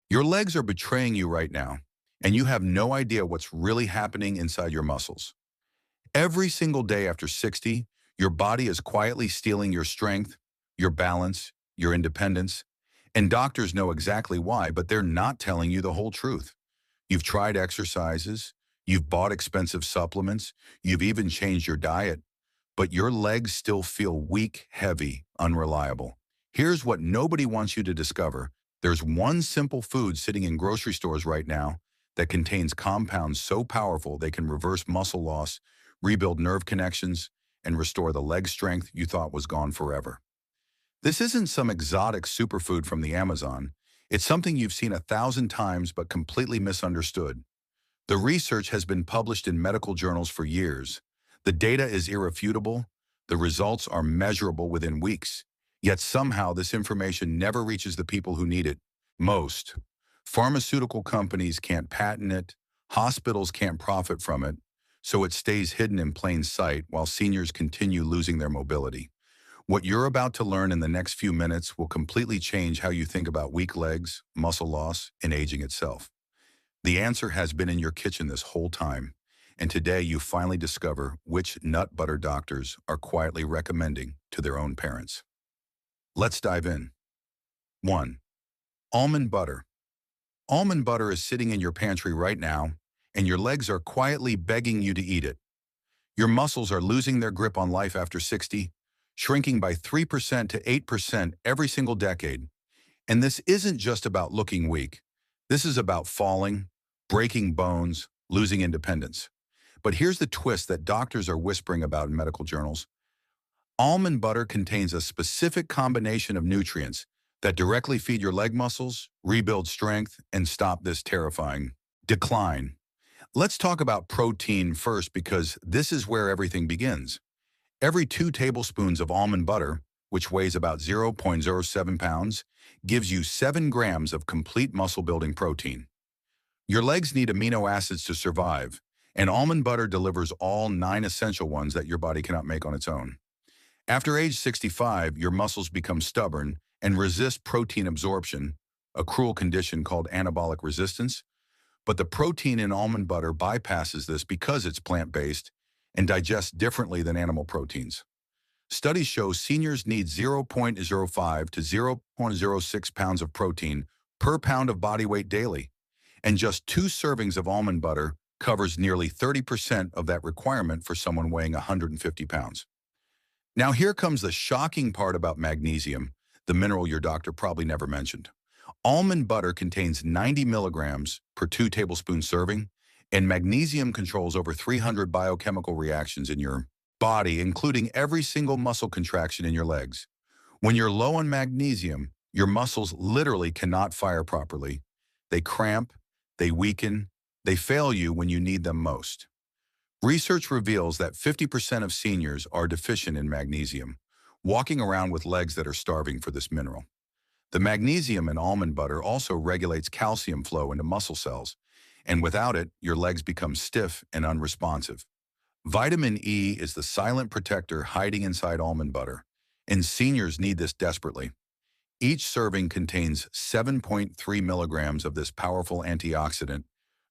Your legs are betraying you right now, and you have no idea what's really happening inside your muscles. Every single day after 60, your body is quietly stealing your strength, your balance, your independence, and doctors know exactly why, but they're not telling you the whole truth. You've tried exercises, you've bought expensive supplements, you've even changed your diet, but your legs still feel weak, heavy, unreliable. Here's what nobody wants you to discover. There's one simple food sitting in grocery stores right now that contains compounds so powerful they can reverse muscle loss, rebuild nerve connections, and restore the leg strength you thought was gone forever. This isn't some exotic superfood from the Amazon. It's something you've seen 1,000 times but completely misunderstood. The research has been published in medical journals for years. The data is irrefutable. The results are measurable within weeks. Yet somehow this information never reaches the people who need it most. Pharmaceutical companies can't patent it. Hospitals can't profit from it. So it stays hidden in plain sight while seniors continue losing their mobility. What you're about to learn in the next few minutes will completely change how you think about weak legs, muscle loss, and aging itself. The answer has been in your kitchen this whole time, and today you finally discover which nut butter doctors are quietly recommending to their own parents. Let's dive in. 1. Almond butter. Almond butter is sitting in your pantry right now, and your legs are quietly begging you to eat it. Your muscles are losing their grip on life after 60, shrinking by 3% to 8% every single decade. And this isn't just about looking weak. This is about falling, breaking bones, losing independence. But here's the twist that doctors are whispering about in medical journals. Almond butter contains a specific combination of nutrients that directly feed your leg muscles, rebuild strength, and stop this terrifying decline. Let's talk about protein first because this is where everything begins. Every 2 tablespoons of almond butter, which weighs about 0.07 pounds, gives you 7 grams of complete muscle-building protein. Your legs need amino acids to survive, and almond butter delivers all 9 essential ones that your body cannot make on its own. After age 65, your muscles become stubborn and resist protein absorption, a cruel condition called anabolic resistance, but the protein in almond butter bypasses this because it's plant-based and digests differently than animal proteins. Studies show seniors need 0.05 to 0.06 pounds of protein per pound of body weight daily, and just 2 servings of almond butter covers nearly 30% of that requirement for someone weighing 150 pounds. Now here comes the shocking part about magnesium, the mineral your doctor probably never mentioned. Almond butter contains 90 milligrams per 2 tablespoon serving, and magnesium controls over 300 biochemical reactions in your body, including every single muscle contraction in your legs. When you're low on magnesium, your muscles literally cannot fire properly. They cramp, they weaken, they fail you when you need them most. Research reveals that 50% of seniors are deficient in magnesium, walking around with legs that are starving for this mineral. The magnesium in almond butter also regulates calcium flow into muscle cells, and without it, your legs become stiff and unresponsive. Vitamin E is the silent protector hiding inside almond butter, and seniors need this desperately. Each serving contains 7.3 milligrams of this powerful antioxidant,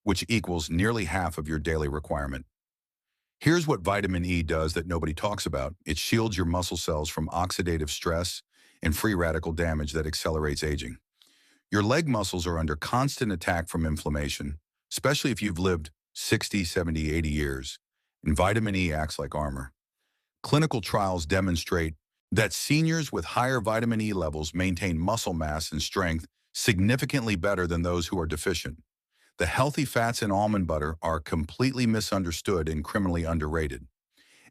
which equals nearly half of your daily requirement. Here's what vitamin E does that nobody talks about. It shields your muscle cells from oxidative stress and free radical damage that accelerates aging. Your leg muscles are under constant attack from inflammation, especially if you've lived 60, 70, 80 years, and vitamin E acts like armor. Clinical trials demonstrate that seniors with higher vitamin E levels maintain muscle mass and strength significantly better than those who are deficient. The healthy fats in almond butter are completely misunderstood and criminally underrated.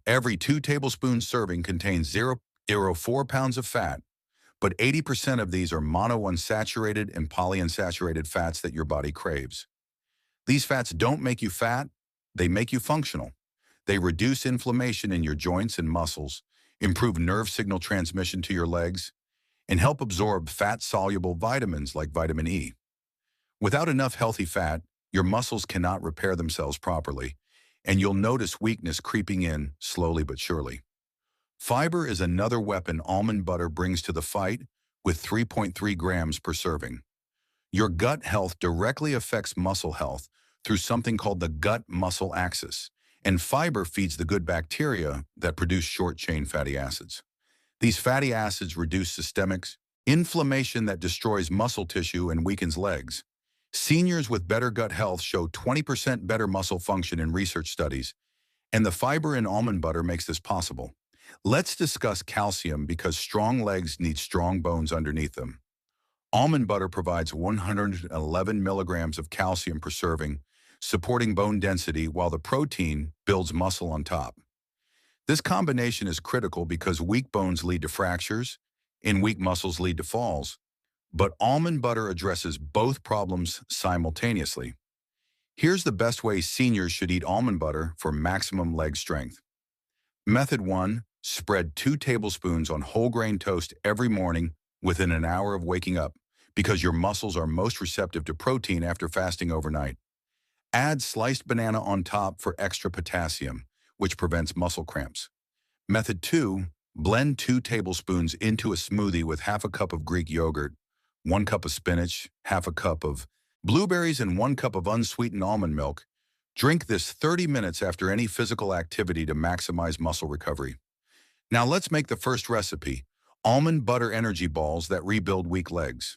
Every 2 tablespoons serving contains 0.04 pounds of fat, but 80% of these are monounsaturated and polyunsaturated fats that your body craves. These fats don't make you fat, they make you functional. They reduce inflammation in your joints and muscles, improve nerve signal transmission to your legs, and help absorb fat-soluble vitamins like vitamin E. Without enough healthy fat, your muscles cannot repair themselves properly, and you'll notice weakness creeping in slowly but surely. Fiber is another weapon almond butter brings to the fight with 3.3 grams per serving. Your gut health directly affects muscle health through something called the gut-muscle axis, and fiber feeds the good bacteria that produce short-chain fatty acids. These fatty acids reduce systemic inflammation that destroys muscle tissue and weakens legs. Seniors with better gut health show 20% better muscle function in research studies, and the fiber in almond butter makes this possible. Let's discuss calcium because strong legs need strong bones underneath them. Almond butter provides 111 milligrams of calcium per serving, supporting bone density while the protein builds muscle on top. This combination is critical because weak bones lead to fractures and weak muscles lead to falls, but almond butter addresses both problems simultaneously. Here's the best way seniors should eat almond butter for maximum leg strength. Method 1. Spread 2 tablespoons on whole grain toast every morning within an hour of waking up, because your muscles are most receptive to protein after fasting overnight. Add sliced banana on top for extra potassium, which prevents muscle cramps. Method 2. Blend 2 tablespoons into a smoothie with half a cup of Greek yogurt, 1 cup of spinach, half a cup of blueberries, and 1 cup of unsweetened almond milk. Drink this 30 minutes after any physical activity to maximize muscle recovery. Now let's make the first recipe, almond butter energy balls that rebuild weak legs.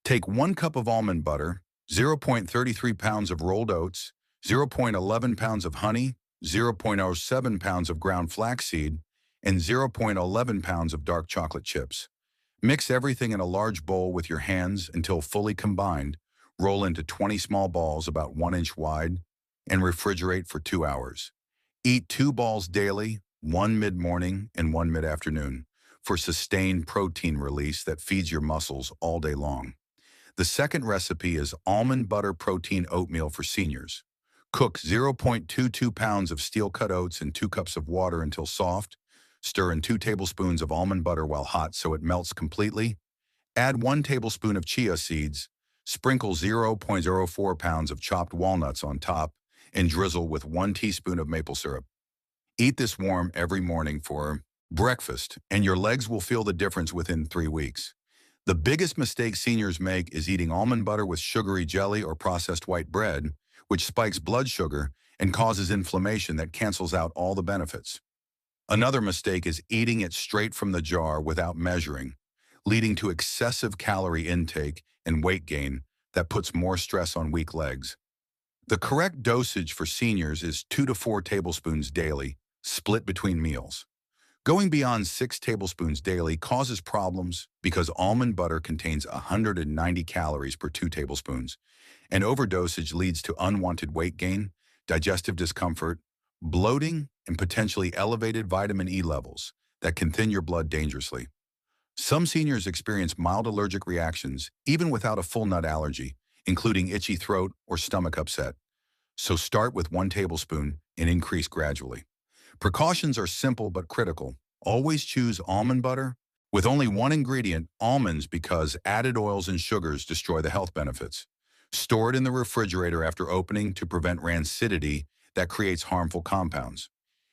Take 1 cup of almond butter, 0.33 pounds of rolled oats, 0.11 pounds of honey, 0.07 pounds of ground flaxseed, and 0.11 pounds of dark chocolate chips. Mix everything in a large bowl with your hands until fully combined. Roll into 20 small balls about 1 inch wide and refrigerate for 2 hours. Eat 2 balls daily, 1 mid-morning and 1 mid-afternoon, for sustained protein release that feeds your muscles all day long. The second recipe is almond butter protein oatmeal for seniors. Cook 0.22 pounds of steel-cut oats in 2 cups of water until soft. Stir in 2 tablespoons of almond butter while hot so it melts completely. Add 1 tablespoon of chia seeds. Sprinkle 0.04 pounds of chopped walnuts on top and drizzle with 1 teaspoon of maple syrup. Eat this warm every morning for breakfast, and your legs will feel the difference within 3 weeks. The biggest mistake seniors make is eating almond butter with sugary jelly or processed white bread, which spikes blood sugar and causes inflammation that cancels out all the benefits. Another mistake is eating it straight from the jar without measuring, leading to excessive calorie intake and weight gain that puts more stress on weak legs. The correct dosage for seniors is 2 to 4 tablespoons daily, split between meals. Going beyond 6 tablespoons daily causes problems because almond butter contains 190 calories per 2 tablespoons, and overdosage leads to unwanted weight gain, digestive discomfort, bloating, and potentially elevated vitamin E levels that can thin your blood dangerously. Some seniors experience mild allergic reactions even without a full nut allergy, including itchy throat or stomach upset. So start with 1 tablespoon and increase gradually. Precautions are simple but critical. Always choose almond butter with only 1 ingredient, almonds, because added oils and sugars destroy the health benefits. Store it in the refrigerator after opening to prevent rancidity that creates harmful compounds.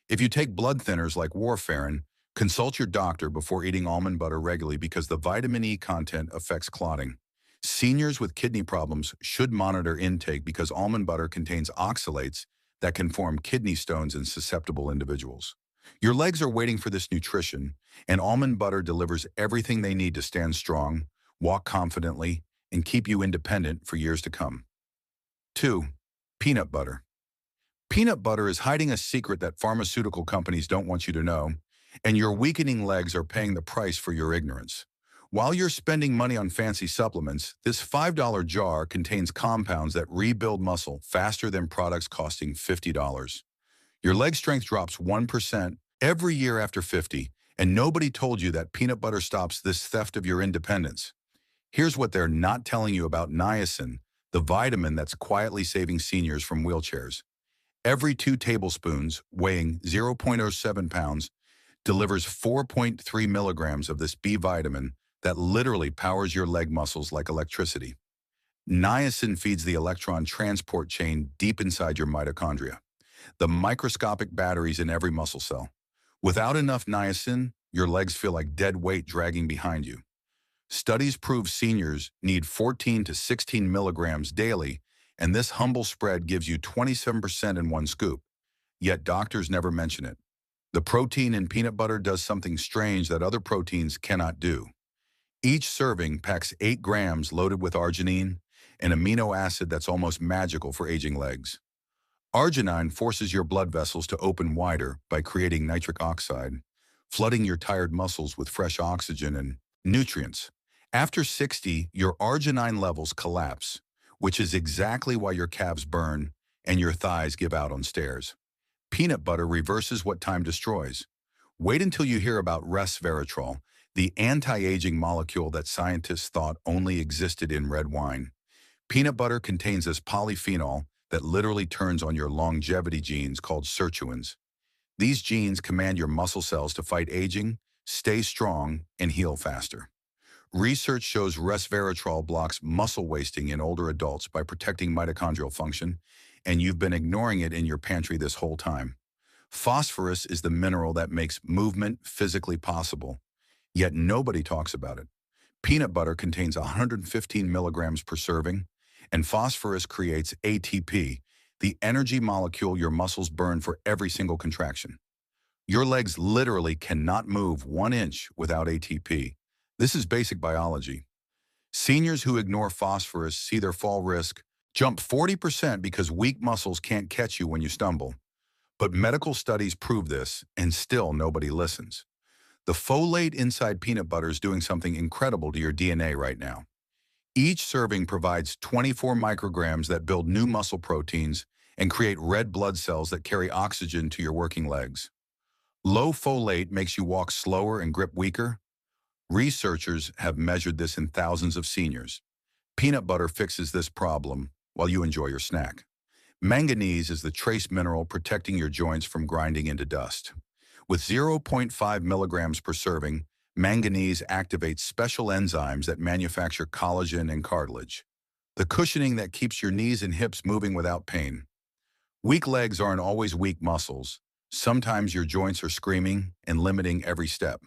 If you take blood thinners like warfarin, consult your doctor before eating almond butter regularly because the vitamin E content affects clotting. Seniors with kidney problems should monitor intake because almond butter contains oxalates that can form kidney stones in susceptible individuals. Your legs are waiting for this nutrition, and almond butter delivers everything they need to stand strong, walk confidently, and keep you independent for years to come. 2. Peanut butter. Peanut butter is hiding a secret that pharmaceutical companies don't want you to know, and your weakening legs are paying the price for your ignorance. While you're spending money on fancy supplements, this $5 jar contains compounds that rebuild muscle faster than products costing $50. Your leg strength drops 1% every year after 50, and nobody told you that peanut butter stops this theft of your independence. Here's what they're not telling you about niacin, the vitamin that's quietly saving seniors from wheelchairs. Every 2 tablespoons, weighing 0.07 pounds, delivers 4.3 milligrams of this B vitamin that literally powers your leg muscles like electricity. Niacin feeds the electron transport chain deep inside your mitochondria, the microscopic batteries in every muscle cell. Without enough niacin, your legs feel like dead weight dragging behind you. Studies prove seniors need 14 to 16 milligrams daily, and this humble spread gives you 27% in one scoop. Yet doctors never mention it. The protein in peanut butter does something strange that other proteins cannot do. Each serving packs 8 grams loaded with arginine, an amino acid that's almost magical for aging legs. Arginine forces your blood vessels to open wider by creating nitric oxide, flooding your tired muscles with fresh oxygen and nutrients. After 60, your arginine levels collapse, which is exactly why your calves burn and your thighs give out on stairs. Peanut butter reverses what time destroys. Wait until you hear about resveratrol, the anti-aging molecule that scientists thought only existed in red wine. Peanut butter contains this polyphenol that literally turns on your longevity genes called sirtuins. These genes command your muscle cells to fight aging, stay strong, and heal faster. Research shows resveratrol blocks muscle wasting in older adults by protecting mitochondrial function, and you've been ignoring it in your pantry this whole time. Phosphorus is the mineral that makes movement physically possible, yet nobody talks about it. Peanut butter contains 115 milligrams per serving, and phosphorus creates ATP, the energy molecule your muscles burn for every single contraction. Your legs literally cannot move 1 inch without ATP. This is basic biology. Seniors who ignore phosphorus see their fall risk jump 40% because weak muscles can't catch you when you stumble. But medical studies prove this, and still nobody listens. The folate inside peanut butter is doing something incredible to your DNA right now. Each serving provides 24 micrograms that build new muscle proteins and create red blood cells that carry oxygen to your working legs. Low folate makes you walk slower and grip weaker. Researchers have measured this in thousands of seniors. Peanut butter fixes this problem while you enjoy your snack. Manganese is the trace mineral protecting your joints from grinding into dust. With 0.5 milligrams per serving, manganese activates special enzymes that manufacture collagen and cartilage, the cushioning that keeps your knees and hips moving without pain. Weak legs aren't always weak muscles. Sometimes your joints are screaming and limiting every step.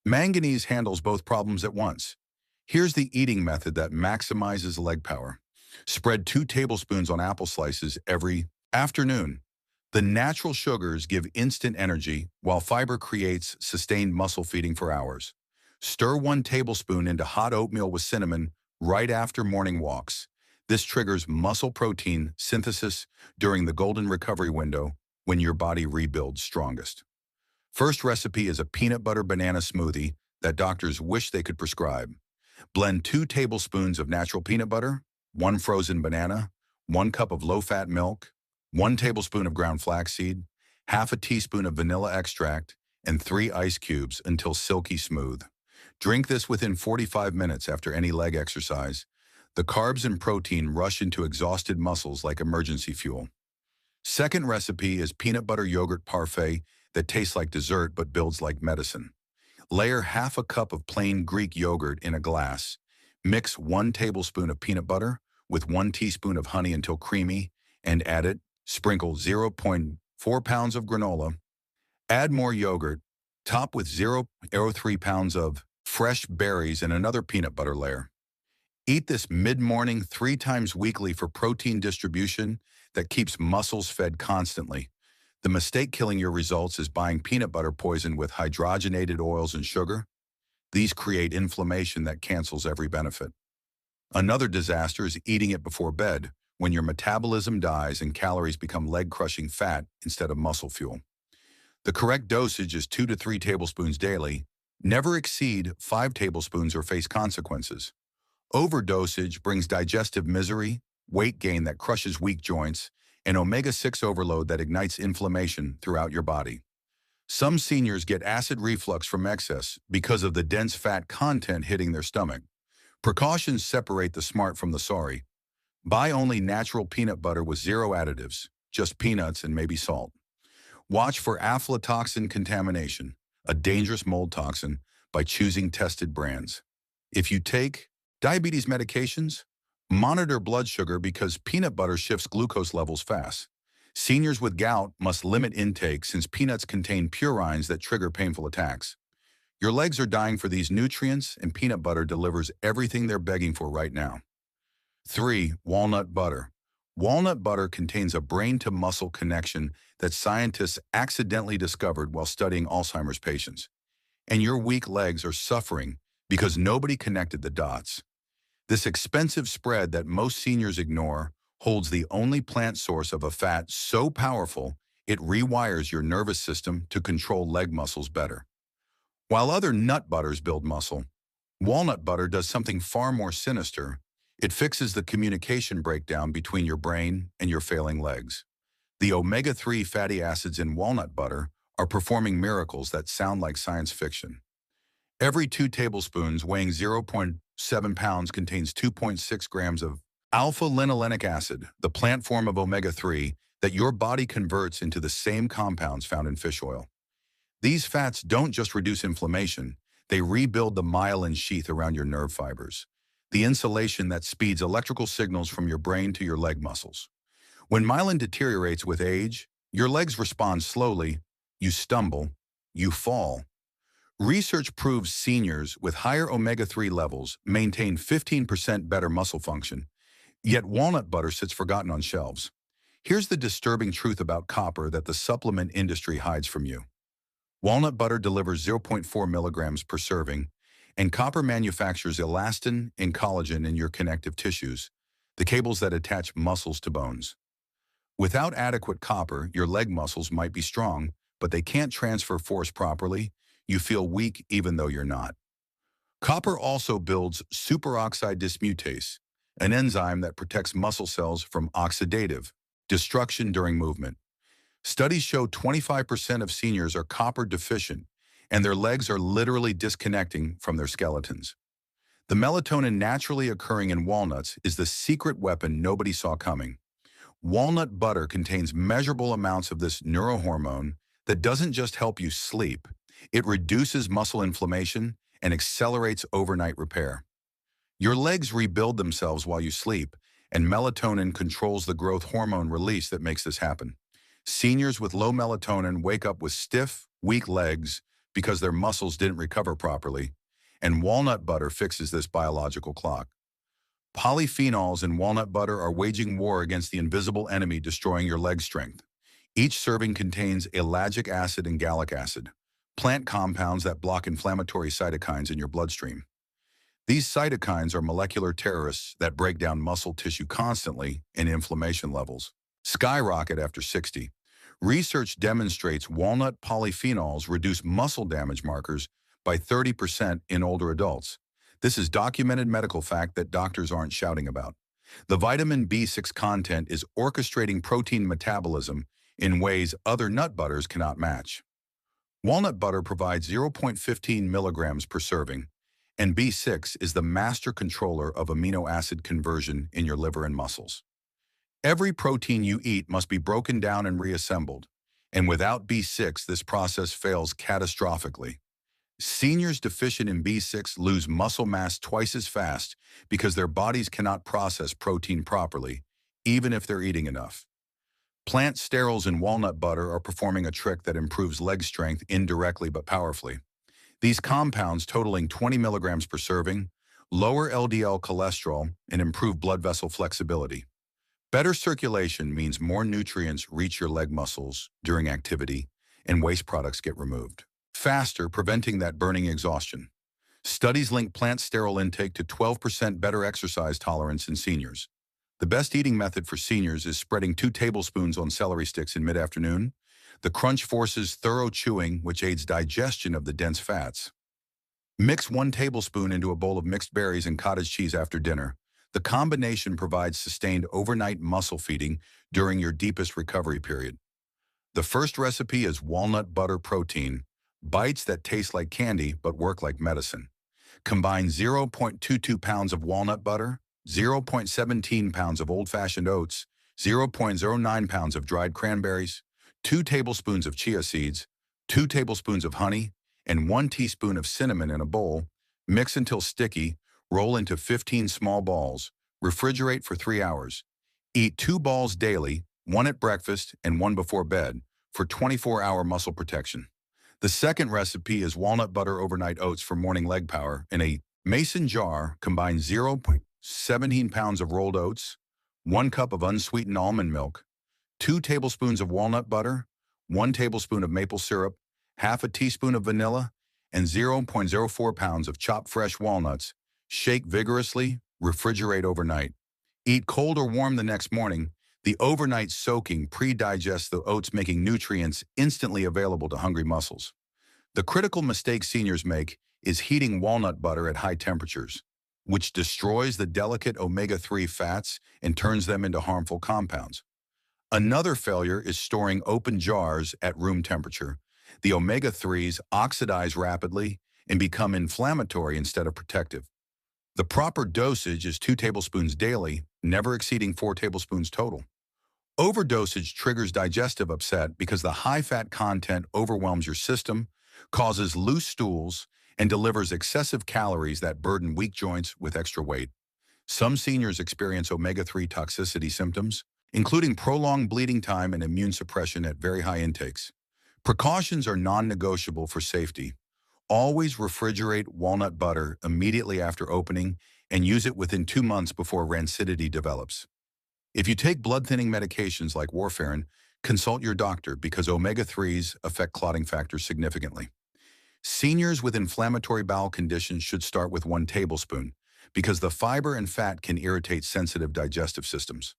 Manganese handles both problems at once. Here's the eating method that maximizes leg power. Spread 2 tablespoons on apple slices every afternoon. The natural sugars give instant energy, while fiber creates sustained muscle feeding for hours. Stir 1 tablespoon into hot oatmeal with cinnamon right after morning walks. This triggers muscle protein synthesis during the golden recovery window when your body rebuilds strongest. First recipe is a peanut butter banana smoothie that doctors wish they could prescribe. Blend 2 tablespoons of natural peanut butter, 1 frozen banana, 1 cup of low-fat milk, 1 tablespoon of ground flaxseed, half a teaspoon of vanilla extract, and 3 ice cubes until silky smooth. Drink this within 45 minutes after any leg exercise. The carbs and protein rush into exhausted muscles like emergency fuel. Second recipe is peanut butter yogurt parfait that tastes like dessert but builds like medicine. Layer half a cup of plain Greek yogurt in a glass. Mix 1 tablespoon of peanut butter with 1 teaspoon of honey until creamy, and add it. Sprinkle 0.4 pounds of granola. Add more yogurt. Top with 0.03 pounds of fresh berries and another peanut butter layer. Eat this mid-morning 3 times weekly for protein distribution that keeps muscles fed constantly. The mistake killing your results is buying peanut butter poisoned with hydrogenated oils and sugar. These create inflammation that cancels every benefit. Another disaster is eating it before bed, when your metabolism dies and calories become leg-crushing fat instead of muscle fuel. The correct dosage is 2 to 3 tablespoons daily. Never exceed 5 tablespoons or face consequences. Overdosage brings digestive misery, weight gain that crushes weak joints, and omega-6 overload that ignites inflammation throughout your body. Some seniors get acid reflux from excess because of the dense fat content hitting their stomach. Precautions separate the smart from the sorry. Buy only natural peanut butter with 0 additives, just peanuts and maybe salt. Watch for aflatoxin contamination, a dangerous mold toxin, by choosing tested brands. If you take diabetes medications, monitor blood sugar because peanut butter shifts glucose levels fast. Seniors with gout must limit intake since peanuts contain purines that trigger painful attacks. Your legs are dying for these nutrients, and peanut butter delivers everything they're begging for right now. 3. Walnut butter. Walnut butter contains a brain-to-muscle connection that scientists accidentally discovered while studying Alzheimer's patients. And your weak legs are suffering because nobody connected the dots. This expensive spread that most seniors ignore holds the only plant source of a fat so powerful it rewires your nervous system to control leg muscles better. While other nut butters build muscle, walnut butter does something far more sinister. It fixes the communication breakdown between your brain and your failing legs. The omega-3 fatty acids in walnut butter are performing miracles that sound like science fiction. Every 2 tablespoons weighing 0.7 pounds contains 2.6 grams of alpha-linolenic acid, the plant form of omega-3 that your body converts into the same compounds found in fish oil. These fats don't just reduce inflammation, they rebuild the myelin sheath around your nerve fibers, the insulation that speeds electrical signals from your brain to your leg muscles. When myelin deteriorates with age, your legs respond slowly, you stumble, you fall. Research proves seniors with higher omega-3 levels maintain 15% better muscle function, yet walnut butter sits forgotten on shelves. Here's the disturbing truth about copper that the supplement industry hides from you. Walnut butter delivers 0.4 milligrams per serving, and copper manufactures elastin and collagen in your connective tissues, the cables that attach muscles to bones. Without adequate copper, your leg muscles might be strong, but they can't transfer force properly. You feel weak even though you're not. Copper also builds superoxide dismutase, an enzyme that protects muscle cells from oxidative destruction during movement. Studies show 25% of seniors are copper deficient, and their legs are literally disconnecting from their skeletons. The melatonin naturally occurring in walnuts is the secret weapon nobody saw coming. Walnut butter contains measurable amounts of this neurohormone that doesn't just help you sleep, it reduces muscle inflammation and accelerates overnight repair. Your legs rebuild themselves while you sleep, and melatonin controls the growth hormone release that makes this happen. Seniors with low melatonin wake up with stiff, weak legs because their muscles didn't recover properly, and walnut butter fixes this biological clock. Polyphenols in walnut butter are waging war against the invisible enemy destroying your leg strength. Each serving contains ellagic acid and gallic acid, plant compounds that block inflammatory cytokines in your bloodstream. These cytokines are molecular terrorists that break down muscle tissue constantly, and inflammation levels skyrocket after 60. Research demonstrates walnut polyphenols reduce muscle damage markers by 30% in older adults. This is documented medical fact that doctors aren't shouting about. The vitamin B6 content is orchestrating protein metabolism in ways other nut butters cannot match. Walnut butter provides 0.15 milligrams per serving, and B6 is the master controller of amino acid conversion in your liver and muscles. Every protein you eat must be broken down and reassembled, and without B6, this process fails catastrophically. Seniors deficient in B6 lose muscle mass twice as fast because their bodies cannot process protein properly, even if they're eating enough. Plant sterols in walnut butter are performing a trick that improves leg strength indirectly but powerfully. These compounds, totaling 20 milligrams per serving, lower LDL cholesterol and improve blood vessel flexibility. Better circulation means more nutrients reach your leg muscles during activity and waste products get removed faster, preventing that burning exhaustion. Studies link plant sterol intake to 12% better exercise tolerance in seniors. The best eating method for seniors is spreading 2 tablespoons on celery sticks in mid-afternoon. The crunch forces thorough chewing, which aids digestion of the dense fats. Mix 1 tablespoon into a bowl of mixed berries and cottage cheese after dinner. The combination provides sustained overnight muscle feeding during your deepest recovery period. The first recipe is walnut butter protein, bites that taste like candy but work like medicine. Combine 0.22 pounds of walnut butter, 0.17 pounds of old-fashioned oats, 0.09 pounds of dried cranberries, 2 tablespoons of chia seeds, 2 tablespoons of honey, and 1 teaspoon of cinnamon in a bowl. Mix until sticky, roll into 15 small balls, refrigerate for 3 hours. Eat 2 balls daily, 1 at breakfast and 1 before bed, for 24-hour muscle protection. The second recipe is walnut butter overnight oats for morning leg power. In a mason jar, combine 0.17 pounds of rolled oats, 1 cup of unsweetened almond milk, 2 tablespoons of walnut butter, 1 tablespoon of maple syrup, half a teaspoon of vanilla, and 0.04 pounds of chopped fresh walnuts. Shake vigorously, refrigerate overnight. Eat cold or warm the next morning. The overnight soaking pre-digests the oats, making nutrients instantly available to hungry muscles. The critical mistake seniors make is heating walnut butter at high temperatures, which destroys the delicate omega-3 fats and turns them into harmful compounds. Another failure is storing open jars at room temperature. The omega-3s oxidize rapidly and become inflammatory instead of protective. The proper dosage is 2 tablespoons daily, never exceeding 4 tablespoons total. Overdosage triggers digestive upset because the high fat content overwhelms your system, causes loose stools, and delivers excessive calories that burden weak joints with extra weight. Some seniors experience omega-3 toxicity symptoms, including prolonged bleeding time and immune suppression at very high intakes. Precautions are non-negotiable for safety. Always refrigerate walnut butter immediately after opening and use it within 2 months before rancidity develops. If you take blood-thinning medications like warfarin, consult your doctor because omega-3s affect clotting factors significantly. Seniors with inflammatory bowel conditions should start with 1 tablespoon because the fiber and fat can irritate sensitive digestive systems.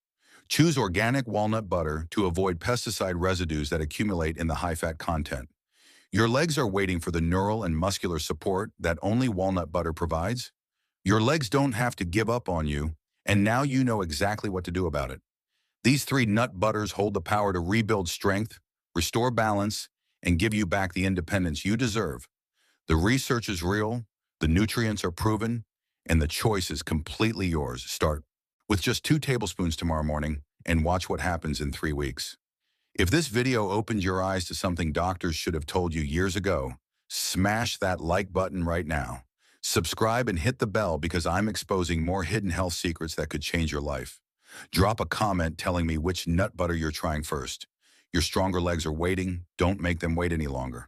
Choose organic walnut butter to avoid pesticide residues that accumulate in the high-fat content. Your legs are waiting for the neural and muscular support that only walnut butter provides. Your legs don't have to give up on you, and now you know exactly what to do about it. These 3 nut butters hold the power to rebuild strength, restore balance, and give you back the independence you deserve. The research is real, the nutrients are proven, and the choice is completely yours. Start with just 2 tablespoons tomorrow morning and watch what happens in 3 weeks. If this video opened your eyes to something doctors should have told you years ago, smash that like button right now. Subscribe and hit the bell because I'm exposing more hidden health secrets that could change your life. Drop a comment telling me which nut butter you're trying first. Your stronger legs are waiting. Don't make them wait any longer.